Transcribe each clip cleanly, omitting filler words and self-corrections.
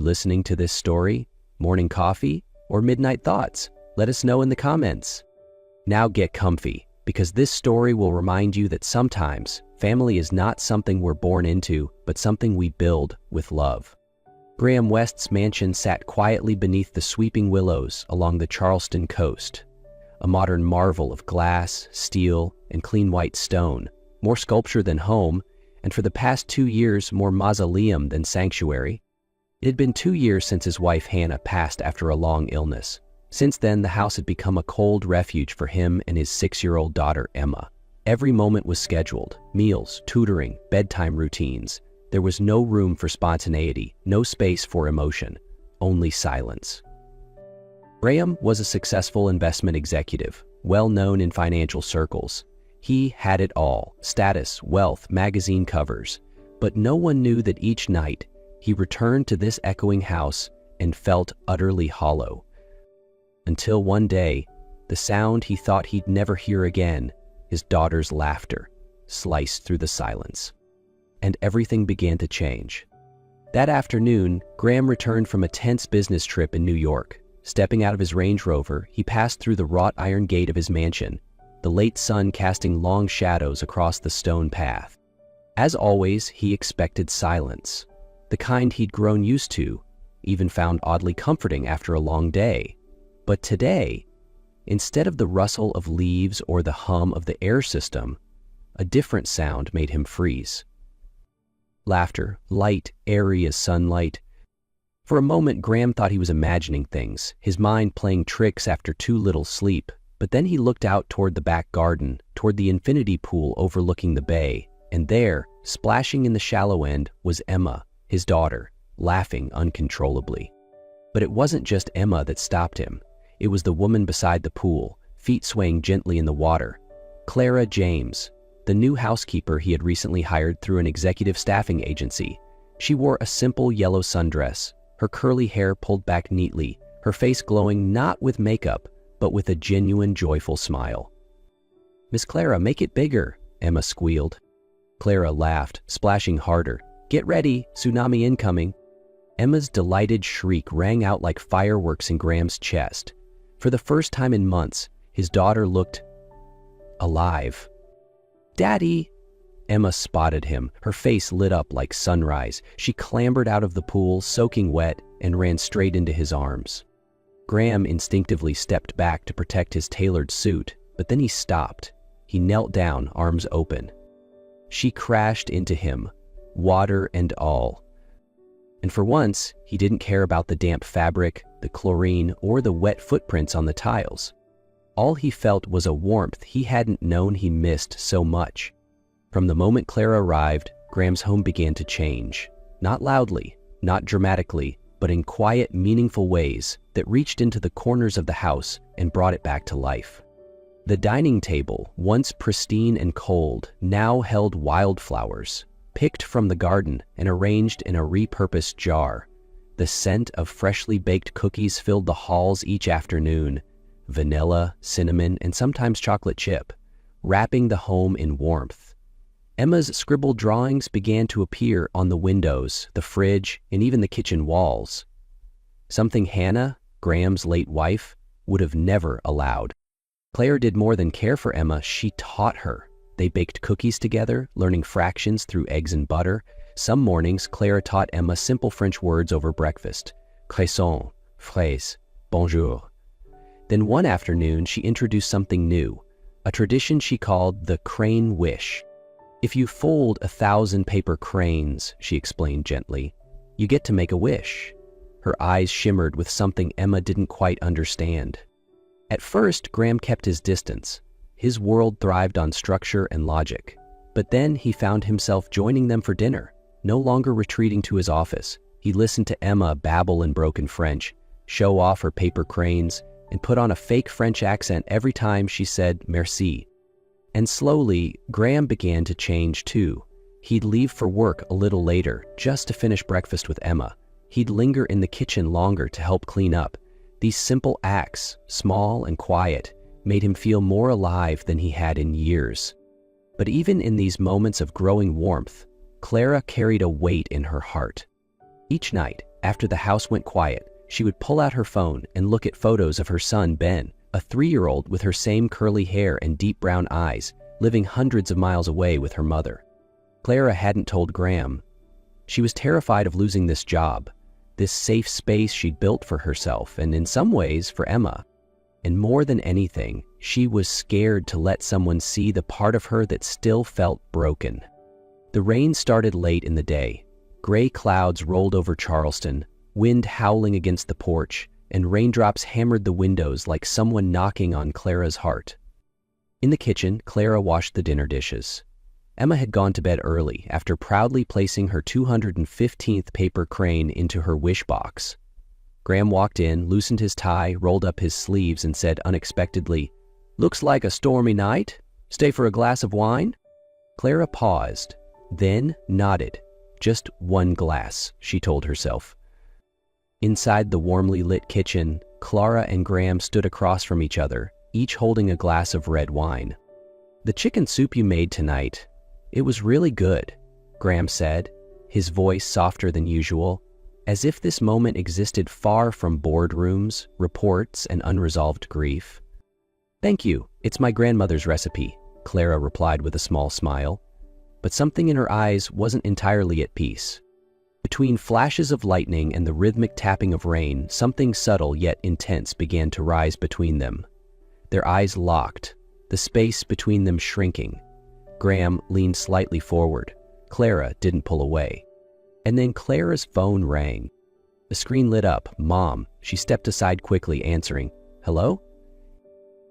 listening to this story? Morning coffee or midnight thoughts? Let us know in the comments. Now get comfy, because this story will remind you that sometimes family is not something we're born into, but something we build with love. Graham West's mansion sat quietly beneath the sweeping willows along the Charleston coast, a modern marvel of glass, steel, and clean white stone, more sculpture than home, and for the past 2 years more mausoleum than sanctuary. It had been 2 years since his wife Hannah passed after a long illness. Since then, the house had become a cold refuge for him and his 6-year-old daughter Emma. Every moment was scheduled: meals, tutoring, bedtime routines. There was no room for spontaneity, no space for emotion, only silence. Graham was a successful investment executive, well known in financial circles. He had it all: status, wealth, magazine covers. But no one knew that each night he returned to this echoing house and felt utterly hollow. Until one day, the sound he thought he'd never hear again, his daughter's laughter, sliced through the silence. And everything began to change. That afternoon, Graham returned from a tense business trip in New York. Stepping out of his Range Rover, he passed through the wrought iron gate of his mansion, the late sun casting long shadows across the stone path. As always, he expected silence, the kind he'd grown used to, even found oddly comforting after a long day. But today, instead of the rustle of leaves or the hum of the air system, a different sound made him freeze. Laughter, light, airy as sunlight. For a moment, Graham thought he was imagining things, his mind playing tricks after too little sleep. But then he looked out toward the back garden, toward the infinity pool overlooking the bay, and there, splashing in the shallow end, was Emma, his daughter, laughing uncontrollably. But it wasn't just Emma that stopped him. It was the woman beside the pool, feet swaying gently in the water. Clara James, the new housekeeper he had recently hired through an executive staffing agency. She wore a simple yellow sundress, her curly hair pulled back neatly, her face glowing not with makeup, but with a genuine joyful smile. "Miss Clara, make it bigger," Emma squealed. Clara laughed, splashing harder. "Get ready, tsunami incoming." Emma's delighted shriek rang out like fireworks in Graham's chest. For the first time in months, his daughter looked alive. "Daddy!" Emma spotted him, her face lit up like sunrise. She clambered out of the pool, soaking wet, and ran straight into his arms. Graham instinctively stepped back to protect his tailored suit, but then he stopped. He knelt down, arms open. She crashed into him, water and all. And for once, he didn't care about the damp fabric, the chlorine, or the wet footprints on the tiles. All he felt was a warmth he hadn't known he missed so much. From the moment Clara arrived, Graham's home began to change. Not loudly, not dramatically, but in quiet, meaningful ways that reached into the corners of the house and brought it back to life. The dining table, once pristine and cold, now held wildflowers, picked from the garden and arranged in a repurposed jar. The scent of freshly baked cookies filled the halls each afternoon, vanilla, cinnamon, and sometimes chocolate chip, wrapping the home in warmth. Emma's scribbled drawings began to appear on the windows, the fridge, and even the kitchen walls. Something Hannah, Graham's late wife, would have never allowed. Claire did more than care for Emma, she taught her. They baked cookies together, learning fractions through eggs and butter. Some mornings, Claire taught Emma simple French words over breakfast: croissant, fraise, bonjour. Then one afternoon, she introduced something new, a tradition she called the crane wish. "If you fold 1,000 paper cranes," she explained gently, "you get to make a wish." Her eyes shimmered with something Emma didn't quite understand. At first, Graham kept his distance. His world thrived on structure and logic. But then he found himself joining them for dinner, no longer retreating to his office. He listened to Emma babble in broken French, show off her paper cranes, and put on a fake French accent every time she said merci. And slowly, Graham began to change too. He'd leave for work a little later, just to finish breakfast with Emma. He'd linger in the kitchen longer to help clean up. These simple acts, small and quiet, made him feel more alive than he had in years. But even in these moments of growing warmth, Clara carried a weight in her heart. Each night, After the house went quiet, she would pull out her phone and look at photos of her son Ben, a 3-year-old with her same curly hair and deep brown eyes, living hundreds of miles away with her mother. Clara hadn't told Graham. She was terrified of losing this job, this safe space she'd built for herself and in some ways for Emma. And more than anything, she was scared to let someone see the part of her that still felt broken. The rain started late in the day. Gray clouds rolled over Charleston, wind howling against the porch, and raindrops hammered the windows like someone knocking on Clara's heart. In the kitchen, Clara washed the dinner dishes. Emma had gone to bed early after proudly placing her 215th paper crane into her wish box. Graham walked in, loosened his tie, rolled up his sleeves, and said unexpectedly, "Looks like a stormy night. Stay for a glass of wine?" Clara paused, then nodded. "Just one glass," she told herself. Inside the warmly lit kitchen, Clara and Graham stood across from each other, each holding a glass of red wine. "The chicken soup you made tonight, it was really good," Graham said, his voice softer than usual, as if this moment existed far from boardrooms, reports, and unresolved grief. "Thank you, it's my grandmother's recipe," Clara replied with a small smile. But something in her eyes wasn't entirely at peace. Between flashes of lightning and the rhythmic tapping of rain, something subtle yet intense began to rise between them. Their eyes locked, the space between them shrinking. Graham leaned slightly forward. Clara didn't pull away. And then Clara's phone rang. The screen lit up. "Mom." She stepped aside quickly, answering. "Hello?"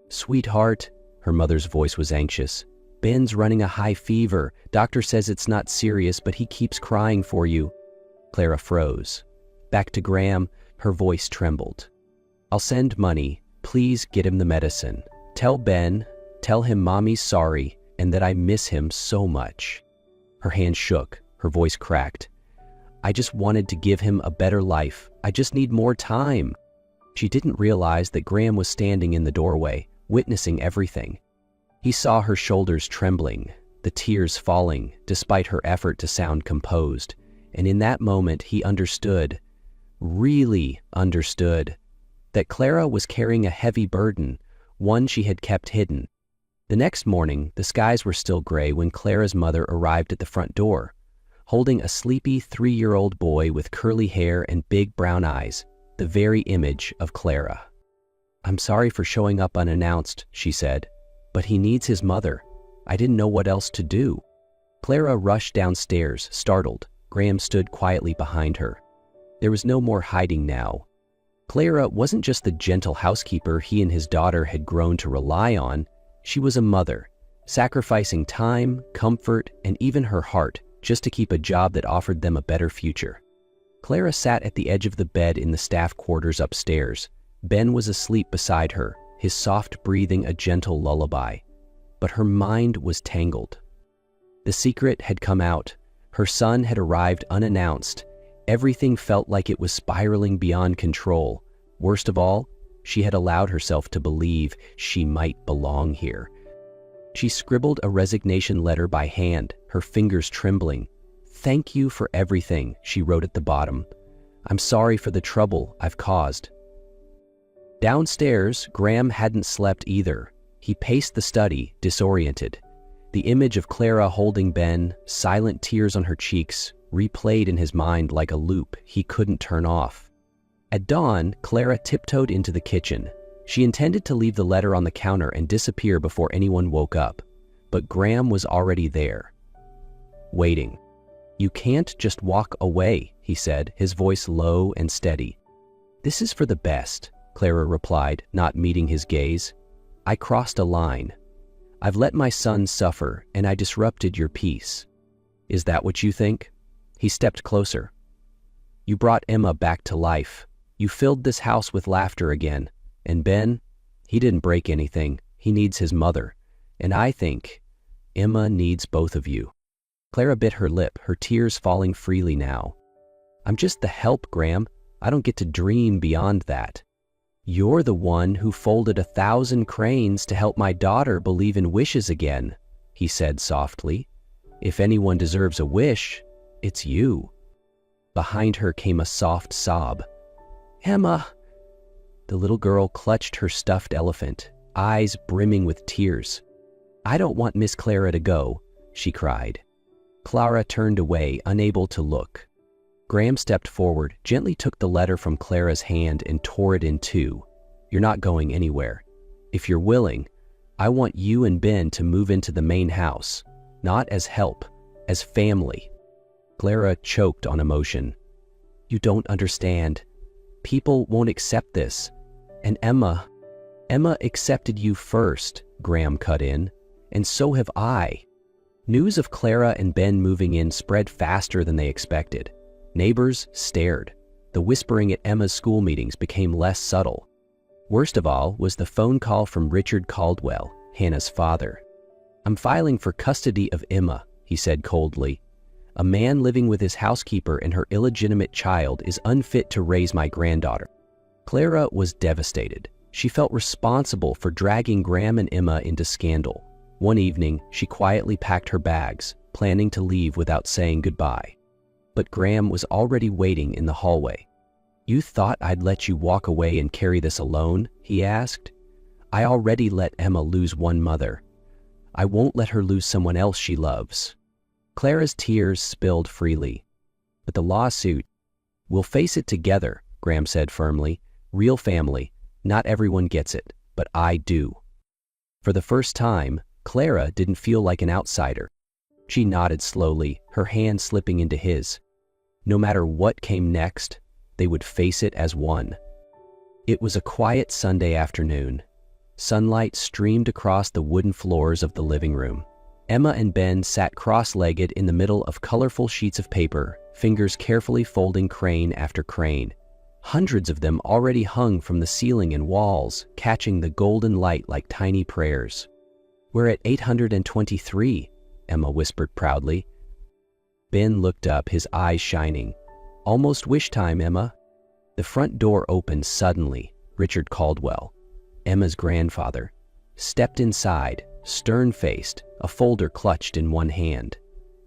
"Sweetheart," her mother's voice was anxious. "Ben's running a high fever. Doctor says it's not serious, but he keeps crying for you." Clara froze. Back to Graham, her voice trembled. "I'll send money. Please get him the medicine. Tell Ben, tell him Mommy's sorry and that I miss him so much." Her hand shook, her voice cracked. "I just wanted to give him a better life. I just need more time." She didn't realize that Graham was standing in the doorway, witnessing everything. He saw her shoulders trembling, the tears falling, despite her effort to sound composed. And in that moment, he understood, really understood, that Clara was carrying a heavy burden, one she had kept hidden. The next morning, the skies were still gray when Clara's mother arrived at the front door, holding a sleepy 3-year-old boy with curly hair and big brown eyes, the very image of Clara. "I'm sorry for showing up unannounced," she said, "but he needs his mother. I didn't know what else to do." Clara rushed downstairs, startled. Graham stood quietly behind her. There was no more hiding now. Clara wasn't just the gentle housekeeper he and his daughter had grown to rely on. She was a mother, sacrificing time, comfort, and even her heart just to keep a job that offered them a better future. Clara sat at the edge of the bed in the staff quarters upstairs. Ben was asleep beside her, his soft breathing a gentle lullaby. But her mind was tangled. The secret had come out. Her son had arrived unannounced. Everything felt like it was spiraling beyond control. Worst of all, she had allowed herself to believe she might belong here. She scribbled a resignation letter by hand, her fingers trembling. "Thank you for everything," she wrote at the bottom. "I'm sorry for the trouble I've caused." Downstairs, Graham hadn't slept either. He paced the study, disoriented. The image of Clara holding Ben, silent tears on her cheeks, replayed in his mind like a loop he couldn't turn off. At dawn, Clara tiptoed into the kitchen. She intended to leave the letter on the counter and disappear before anyone woke up. But Graham was already there, waiting. "You can't just walk away," he said, his voice low and steady. "This is for the best," Clara replied, not meeting his gaze. "I crossed a line. I've let my son suffer, and I disrupted your peace. Is that what you think?" He stepped closer. "You brought Emma back to life. You filled this house with laughter again. And Ben, he didn't break anything. He needs his mother. And I think Emma needs both of you." Clara bit her lip, her tears falling freely now. "I'm just the help, Graham. I don't get to dream beyond that. You're the one who folded 1,000 cranes to help my daughter believe in wishes again," he said softly. "If anyone deserves a wish, it's you." Behind her came a soft sob. "Emma!" The little girl clutched her stuffed elephant, eyes brimming with tears. "I don't want Miss Clara to go," she cried. Clara turned away, unable to look. Graham stepped forward, gently took the letter from Clara's hand and tore it in two. "You're not going anywhere. If you're willing, I want you and Ben to move into the main house, not as help, as family." Clara choked on emotion. "You don't understand. People won't accept this. And Emma accepted you first," Graham cut in, "and so have I." News of Clara and Ben moving in spread faster than they expected. Neighbors stared. The whispering at Emma's school meetings became less subtle. Worst of all was the phone call from Richard Caldwell, Hannah's father. "I'm filing for custody of Emma," he said coldly. "A man living with his housekeeper and her illegitimate child is unfit to raise my granddaughter." Clara was devastated. She felt responsible for dragging Graham and Emma into scandal. One evening, she quietly packed her bags, planning to leave without saying goodbye. But Graham was already waiting in the hallway. "You thought I'd let you walk away and carry this alone?" he asked. "I already let Emma lose one mother. I won't let her lose someone else she loves." Clara's tears spilled freely. "But the lawsuit—" "We'll face it together," Graham said firmly. "Real family. Not everyone gets it, but I do." For the first time, Clara didn't feel like an outsider. She nodded slowly, her hand slipping into his. No matter what came next, they would face it as one. It was a quiet Sunday afternoon. Sunlight streamed across the wooden floors of the living room. Emma and Ben sat cross-legged in the middle of colorful sheets of paper, fingers carefully folding crane after crane. Hundreds of them already hung from the ceiling and walls, catching the golden light like tiny prayers. "We're at 823, Emma whispered proudly. Ben looked up, his eyes shining. "Almost wish time, Emma." The front door opened suddenly. Richard Caldwell, Emma's grandfather, stepped inside, stern-faced, a folder clutched in one hand.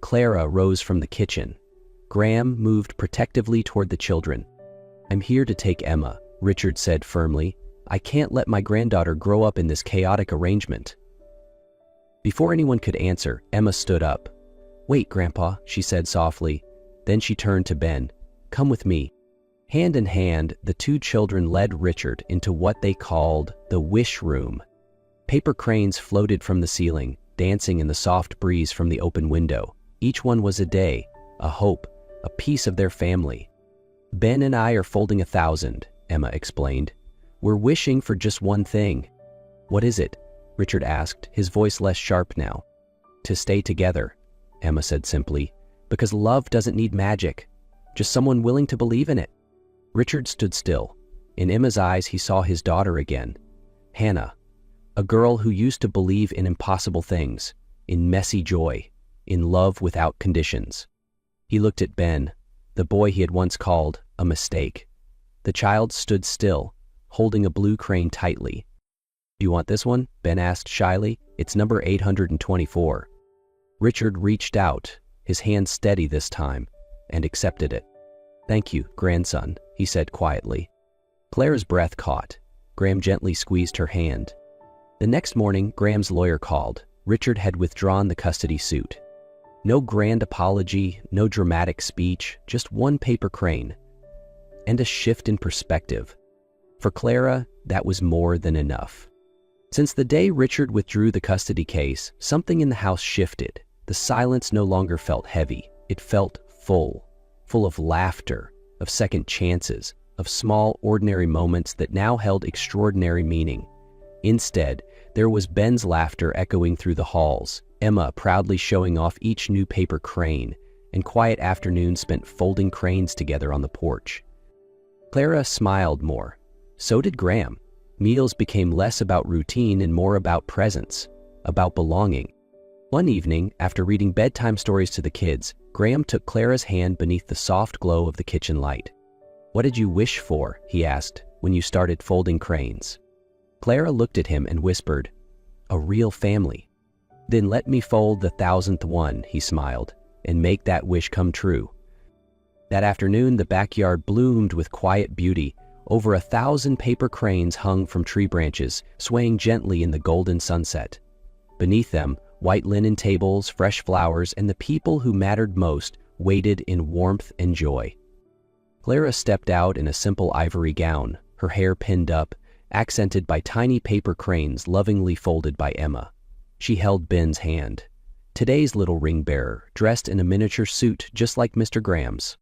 Clara rose from the kitchen. Graham moved protectively toward the children. "I'm here to take Emma," Richard said firmly. "I can't let my granddaughter grow up in this chaotic arrangement." Before anyone could answer, Emma stood up. "Wait, Grandpa," she said softly. Then she turned to Ben. "Come with me." Hand in hand, the two children led Richard into what they called the wish room. Paper cranes floated from the ceiling, dancing in the soft breeze from the open window. Each one was a day, a hope, a piece of their family. "Ben and I are folding 1,000, Emma explained. "We're wishing for just one thing." "What is it?" Richard asked, his voice less sharp now. "To stay together," Emma said simply, "because love doesn't need magic, just someone willing to believe in it." Richard stood still. In Emma's eyes, he saw his daughter again. Hannah, a girl who used to believe in impossible things, in messy joy, in love without conditions. He looked at Ben, the boy he had once called a mistake. The child stood still, holding a blue crane tightly. "Do you want this one?" Ben asked shyly. "It's number 824. Richard reached out, his hand steady this time, and accepted it. "Thank you, grandson," he said quietly. Clara's breath caught. Graham gently squeezed her hand. The next morning, Graham's lawyer called. Richard had withdrawn the custody suit. No grand apology, no dramatic speech, just one paper crane. And a shift in perspective. For Clara, that was more than enough. Since the day Richard withdrew the custody case, something in the house shifted. The silence no longer felt heavy. It felt full of laughter, of second chances, of small, ordinary moments that now held extraordinary meaning. Instead, there was Ben's laughter echoing through the halls, Emma proudly showing off each new paper crane, and quiet afternoons spent folding cranes together on the porch. Clara smiled more. So did Graham. Meals became less about routine and more about presence, about belonging. One evening, after reading bedtime stories to the kids, Graham took Clara's hand beneath the soft glow of the kitchen light. "What did you wish for?" he asked, "when you started folding cranes?" Clara looked at him and whispered, "A real family." "Then let me fold the 1,000th one," he smiled, "and make that wish come true." That afternoon, the backyard bloomed with quiet beauty. Over 1,000 paper cranes hung from tree branches, swaying gently in the golden sunset. Beneath them, white linen tables, fresh flowers, and the people who mattered most waited in warmth and joy. Clara stepped out in a simple ivory gown, her hair pinned up, accented by tiny paper cranes lovingly folded by Emma. She held Ben's hand, today's little ring-bearer, dressed in a miniature suit just like Mr. Graham's.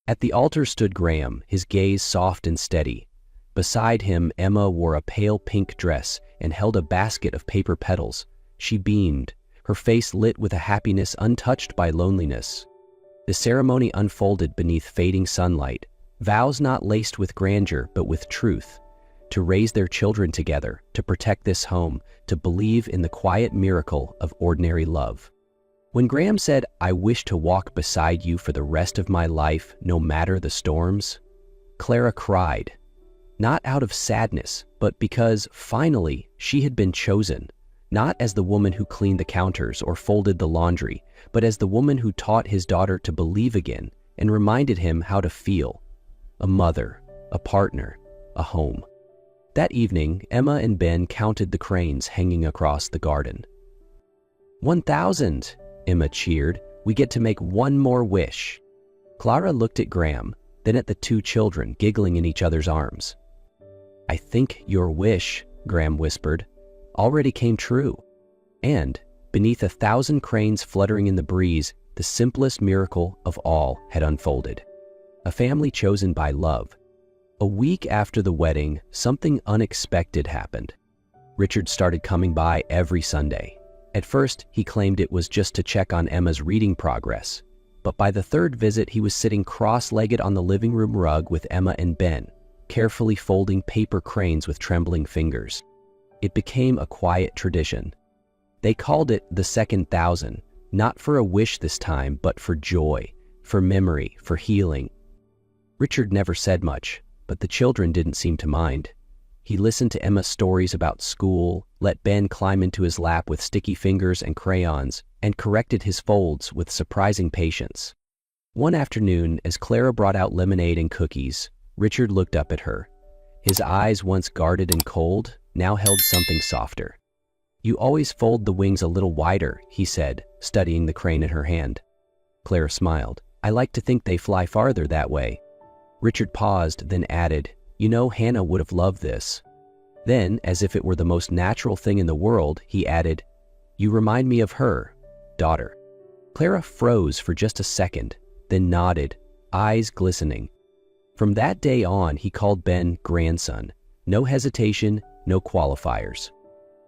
At the altar stood Graham, his gaze soft and steady. Beside him, Emma wore a pale pink dress and held a basket of paper petals. She beamed, her face lit with a happiness untouched by loneliness. The ceremony unfolded beneath fading sunlight, vows not laced with grandeur but with truth. To raise their children together, to protect this home, to believe in the quiet miracle of ordinary love. When Graham said, "I wish to walk beside you for the rest of my life, no matter the storms," Clara cried, not out of sadness, but because, finally, she had been chosen, not as the woman who cleaned the counters or folded the laundry, but as the woman who taught his daughter to believe again and reminded him how to feel. A mother, a partner, a home. That evening, Emma and Ben counted the cranes hanging across the garden. 1,000! Emma cheered. "We get to make one more wish." Clara looked at Graham, then at the two children giggling in each other's arms. "I think your wish," Graham whispered, "already came true." And, beneath 1,000 cranes fluttering in the breeze, the simplest miracle of all had unfolded. A family chosen by love. A week after the wedding, something unexpected happened. Richard started coming by every Sunday. At first, he claimed it was just to check on Emma's reading progress. But by the third visit, he was sitting cross-legged on the living room rug with Emma and Ben, carefully folding paper cranes with trembling fingers. It became a quiet tradition. They called it the second 1,000, not for a wish this time, but for joy, for memory, for healing. Richard never said much, but the children didn't seem to mind. He listened to Emma's stories about school, let Ben climb into his lap with sticky fingers and crayons, and corrected his folds with surprising patience. One afternoon, as Clara brought out lemonade and cookies, Richard looked up at her. His eyes, once guarded and cold, now held something softer. "You always fold the wings a little wider," he said, studying the crane in her hand. Clara smiled. "I like to think they fly farther that way." Richard paused, then added, "You know, Hannah would have loved this." Then, as if it were the most natural thing in the world, he added, "You remind me of her, daughter." Clara froze for just a second, then nodded, eyes glistening. From that day on, he called Ben grandson. No hesitation, no qualifiers.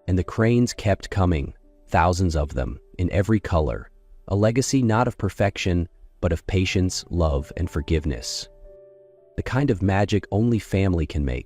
And the cranes kept coming, thousands of them, in every color. A legacy not of perfection, but of patience, love, and forgiveness. The kind of magic only family can make.